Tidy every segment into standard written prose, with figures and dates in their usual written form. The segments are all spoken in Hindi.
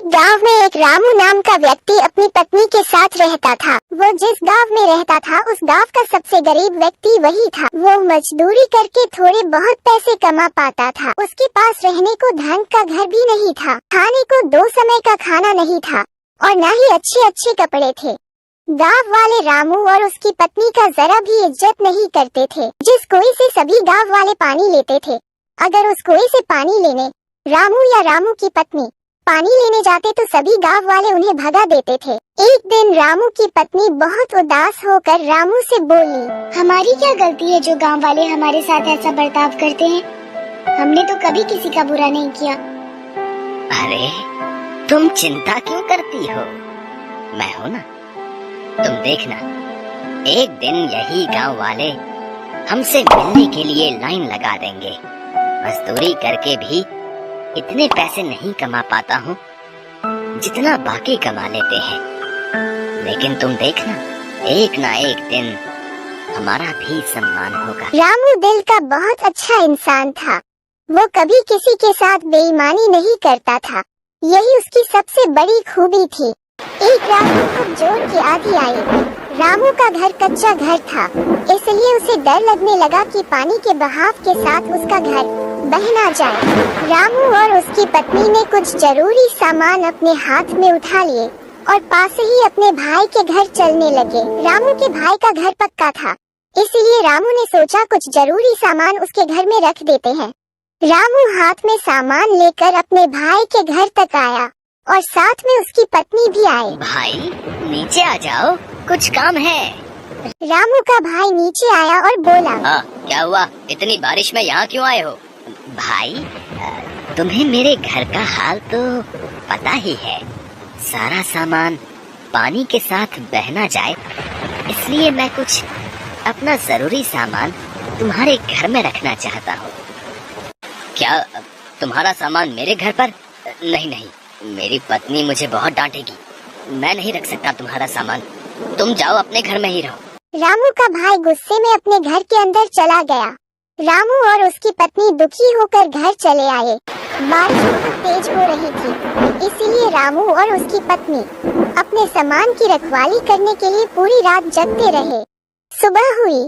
गांव में एक रामू नाम का व्यक्ति अपनी पत्नी के साथ रहता था। वो जिस गांव में रहता था उस गांव का सबसे गरीब व्यक्ति वही था। वो मजदूरी करके थोड़े बहुत पैसे कमा पाता था। उसके पास रहने को ढंग का घर भी नहीं था, खाने को 2 समय का खाना नहीं था और न ही अच्छे अच्छे कपड़े थे। गांव वाले रामू और उसकी पत्नी का जरा भी इज्जत नहीं करते थे। जिस कुएं से सभी गांव वाले पानी लेते थे, अगर उस कुएं से पानी लेने रामू या रामू की पत्नी पानी लेने जाते तो सभी गांव वाले उन्हें भगा देते थे। एक दिन रामू की पत्नी बहुत उदास होकर रामू से बोली, हमारी क्या गलती है जो गांव वाले हमारे साथ ऐसा बर्ताव करते हैं? हमने तो कभी किसी का बुरा नहीं किया। अरे तुम चिंता क्यों करती हो? मैं हूँ ना, तुम देखना, एक दिन यही गांव वाले हमसे मिलने के लिए लाइन लगा देंगे। मजदूरी करके भी इतने पैसे नहीं कमा पाता हूँ जितना बाकी कमा लेते हैं, लेकिन तुम देखना, एक ना एक दिन हमारा भी सम्मान होगा। रामू दिल का बहुत अच्छा इंसान था। वो कभी किसी के साथ बेईमानी नहीं करता था। यही उसकी सबसे बड़ी खूबी थी। एक रात बहुत जोर की आंधी आई। रामू का घर कच्चा घर था, इसलिए उसे डर लगने लगा कि पानी के बहाव के साथ उसका घर बह ना जाए। रामू और उसकी पत्नी ने कुछ जरूरी सामान अपने हाथ में उठा लिए और पास ही अपने भाई के घर चलने लगे। रामू के भाई का घर पक्का था, इसलिए रामू ने सोचा कुछ जरूरी सामान उसके घर में रख देते हैं। रामू हाथ में सामान लेकर अपने भाई के घर तक आया और साथ में उसकी पत्नी भी आई। भाई नीचे आ जाओ, कुछ काम है। रामू का भाई नीचे आया और बोला, हाँ क्या हुआ? इतनी बारिश में यहाँ क्यों आए हो? भाई तुम्हें मेरे घर का हाल तो पता ही है। सारा सामान पानी के साथ बह ना जाए, इसलिए मैं कुछ अपना जरूरी सामान तुम्हारे घर में रखना चाहता हूँ। क्या तुम्हारा सामान मेरे घर पर? नहीं नहीं, मेरी पत्नी मुझे बहुत डांटेगी। मैं नहीं रख सकता तुम्हारा सामान, तुम जाओ अपने घर में ही रहो। रामू का भाई गुस्से में अपने घर के अंदर चला गया। रामू और उसकी पत्नी दुखी होकर घर चले आए। बारिश बहुत तेज हो रही थी, इसीलिए रामू और उसकी पत्नी अपने सामान की रखवाली करने के लिए पूरी रात जगते रहे। सुबह हुई,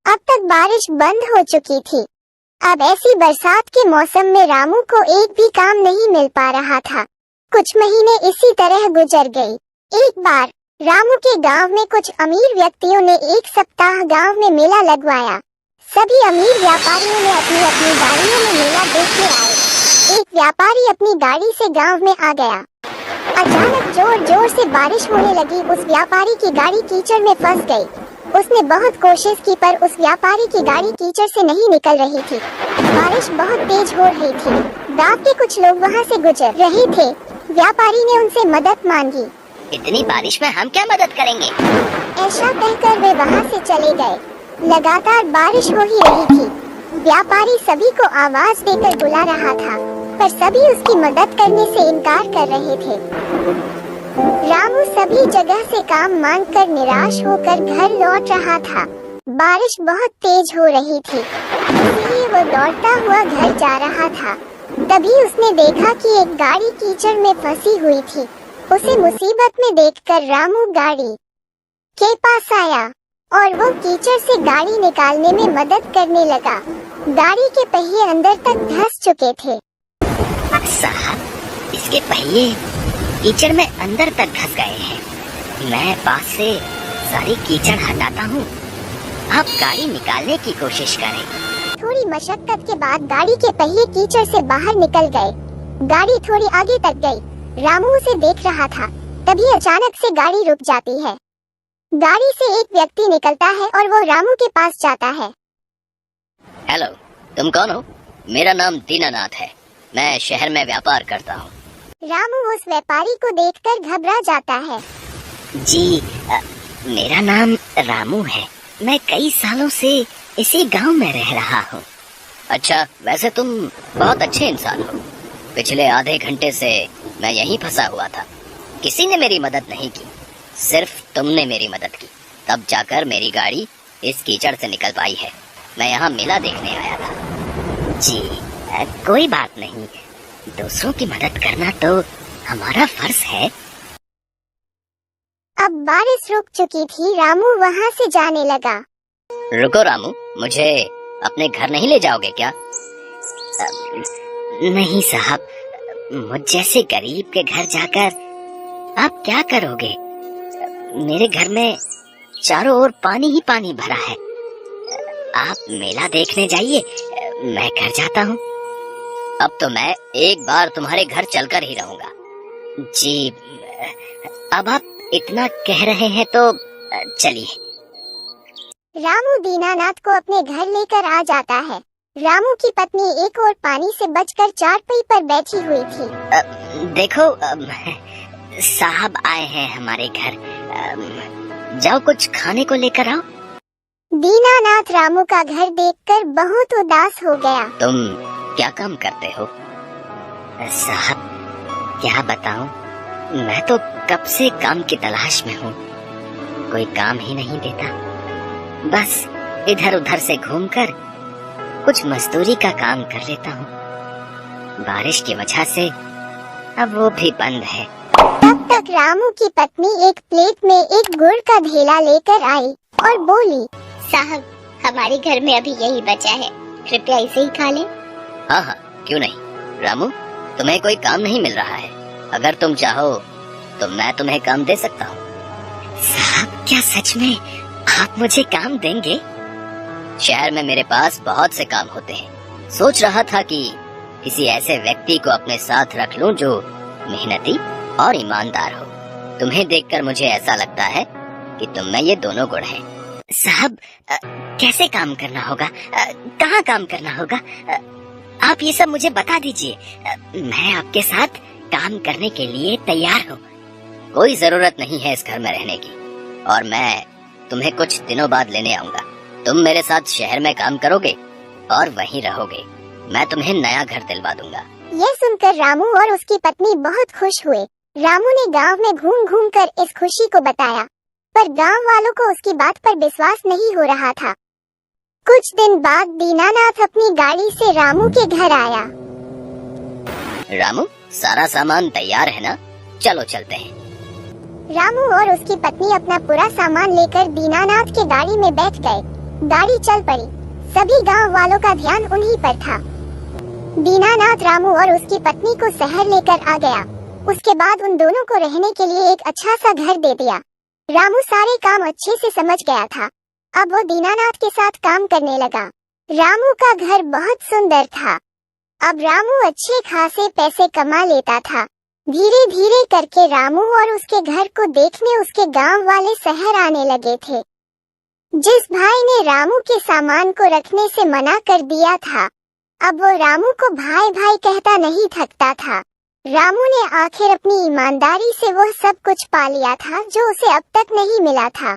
अब तक बारिश बंद हो चुकी थी। अब ऐसी बरसात के मौसम में रामू को एक भी काम नहीं मिल पा रहा था। कुछ महीने इसी तरह गुजर गई। एक बार रामू के गांव में कुछ अमीर व्यक्तियों ने एक सप्ताह गांव में मेला लगवाया। सभी अमीर व्यापारियों ने अपनी अपनी गाड़ियों में मेला देखने आए। एक व्यापारी अपनी गाड़ी से गांव में आ गया। अचानक जोर जोर से बारिश होने लगी। उस व्यापारी की गाड़ी कीचड़ में फंस गई। उसने बहुत कोशिश की पर उस व्यापारी की गाड़ी कीचड़ से नहीं निकल रही थी। बारिश बहुत तेज हो रही थी। गांव के कुछ लोग वहां से गुजर रहे थे। व्यापारी ने उनसे मदद मांगी। इतनी बारिश में हम क्या मदद करेंगे? ऐसा कहकर वे वहां से चले गए। लगातार बारिश हो ही रही थी। व्यापारी सभी को आवाज देकर बुला रहा था, पर सभी उसकी मदद करने से इनकार कर रहे थे। रामू सभी जगह से काम मांगकर निराश होकर घर लौट रहा था। बारिश बहुत तेज हो रही थी, इसलिए वो दौड़ता हुआ घर जा रहा था। तभी उसने देखा कि एक गाड़ी कीचड़ में फंसी हुई थी। उसे मुसीबत में देखकर रामू गाड़ी के पास आया और वो कीचड़ से गाड़ी निकालने में मदद करने लगा। गाड़ी के पहिए अंदर तक धंस चुके थे। साहब, इसके पहिए कीचड़ में अंदर तक धंस गए हैं। मैं पास से सारी कीचड़ हटाता हूँ, आप गाड़ी निकालने की कोशिश करें। थोड़ी मशक्कत के बाद गाड़ी के पहिए कीचड़ से बाहर निकल गए। गाड़ी थोड़ी आगे तक गई। रामू उसे देख रहा था। तभी अचानक से गाड़ी रुक जाती है। गाड़ी से एक व्यक्ति निकलता है और वो रामू के पास जाता है। हेलो, तुम कौन हो? मेरा नाम दीनानाथ है, मैं शहर में व्यापार करता हूँ। रामू उस व्यापारी को देखकर घबरा जाता है। जी, मेरा नाम रामू है, मैं कई सालों से इसी गांव में रह रहा हूँ। अच्छा, वैसे तुम बहुत अच्छे इंसान हो। पिछले आधे घंटे से मैं यहीं फंसा हुआ था, किसी ने मेरी मदद नहीं की, सिर्फ तुमने मेरी मदद की, तब जाकर मेरी गाड़ी इस कीचड़ से निकल पाई है। मैं यहाँ मेला देखने आया था। जी, कोई बात नहीं, दूसरों की मदद करना तो हमारा फर्ज है। अब बारिश रुक चुकी थी। रामू वहाँ से जाने लगा। रुको रामू, मुझे अपने घर नहीं ले जाओगे क्या? नहीं साहब, मुझ जैसे गरीब के घर जाकर आप क्या करोगे? मेरे घर में चारों ओर पानी ही पानी भरा है। आप मेला देखने जाइए, मैं घर जाता हूँ। अब तो मैं एक बार तुम्हारे घर चलकर ही रहूंगा। जी, अब आप इतना कह रहे हैं तो चलिए। रामू दीनानाथ को अपने घर लेकर आ जाता है। रामू की पत्नी एक और पानी से बचकर चारपाई पर बैठी हुई थी। देखो, साहब आए हैं हमारे घर, जाओ कुछ खाने को लेकर आओ। दीनानाथ रामू का घर देखकर बहुत उदास हो गया। तुम क्या काम करते हो? साहब क्या बताऊं, मैं तो कब से काम की तलाश में हूँ, कोई काम ही नहीं देता। बस इधर उधर से घूमकर कुछ मजदूरी का काम कर लेता हूँ। बारिश की वजह से अब वो भी बंद है। तब तक रामू की पत्नी एक प्लेट में एक गुड़ का ढेला लेकर आई और बोली, साहब हमारे घर में अभी यही बचा है, कृपया इसे ही खा लें। हाँ हाँ, क्यों नहीं। रामू, तुम्हें कोई काम नहीं मिल रहा है? अगर तुम चाहो तो मैं तुम्हें काम दे सकता हूँ। साहब क्या सच में आप मुझे काम देंगे? शहर में मेरे पास बहुत से काम होते हैं। सोच रहा था कि किसी ऐसे व्यक्ति को अपने साथ रख लूं जो मेहनती और ईमानदार हो। तुम्हें देखकर मुझे ऐसा लगता है कि तुम में ये दोनों गुण हैं। साहब कैसे काम करना होगा, कहाँ काम करना होगा, आप ये सब मुझे बता दीजिए। मैं आपके साथ काम करने के लिए तैयार हूँ। कोई जरूरत नहीं है इस घर में रहने की, और मैं तुम्हें कुछ दिनों बाद लेने आऊंगा। तुम मेरे साथ शहर में काम करोगे और वहीं रहोगे। मैं तुम्हें नया घर दिलवा दूंगा। यह सुनकर रामू और उसकी पत्नी बहुत खुश हुए। रामू ने गांव में घूम घूम कर इस खुशी को बताया, पर गांव वालों को उसकी बात पर विश्वास नहीं हो रहा था। कुछ दिन बाद दीनानाथ अपनी गाड़ी से रामू के घर आया। रामू, सारा सामान तैयार है ना? चलो चलते हैं। रामू और उसकी पत्नी अपना पूरा सामान लेकर दीनानाथ के गाड़ी में बैठ गए। गाड़ी चल पड़ी। सभी गांव वालों का ध्यान उन्हीं पर था। दीनानाथ रामू और उसकी पत्नी को शहर लेकर आ गया। उसके बाद उन दोनों को रहने के लिए एक अच्छा सा घर दे दिया। रामू सारे काम अच्छे से समझ गया था। अब वो दीनानाथ के साथ काम करने लगा। रामू का घर बहुत सुंदर था। अब रामू अच्छे खासे पैसे कमा लेता था। धीरे धीरे करके रामू और उसके घर को देखने उसके गांव वाले शहर आने लगे थे। जिस भाई ने रामू के सामान को रखने से मना कर दिया था, अब वो रामू को भाई भाई कहता नहीं थकता था। रामू ने आखिर अपनी ईमानदारी से वो सब कुछ पा लिया था जो उसे अब तक नहीं मिला था।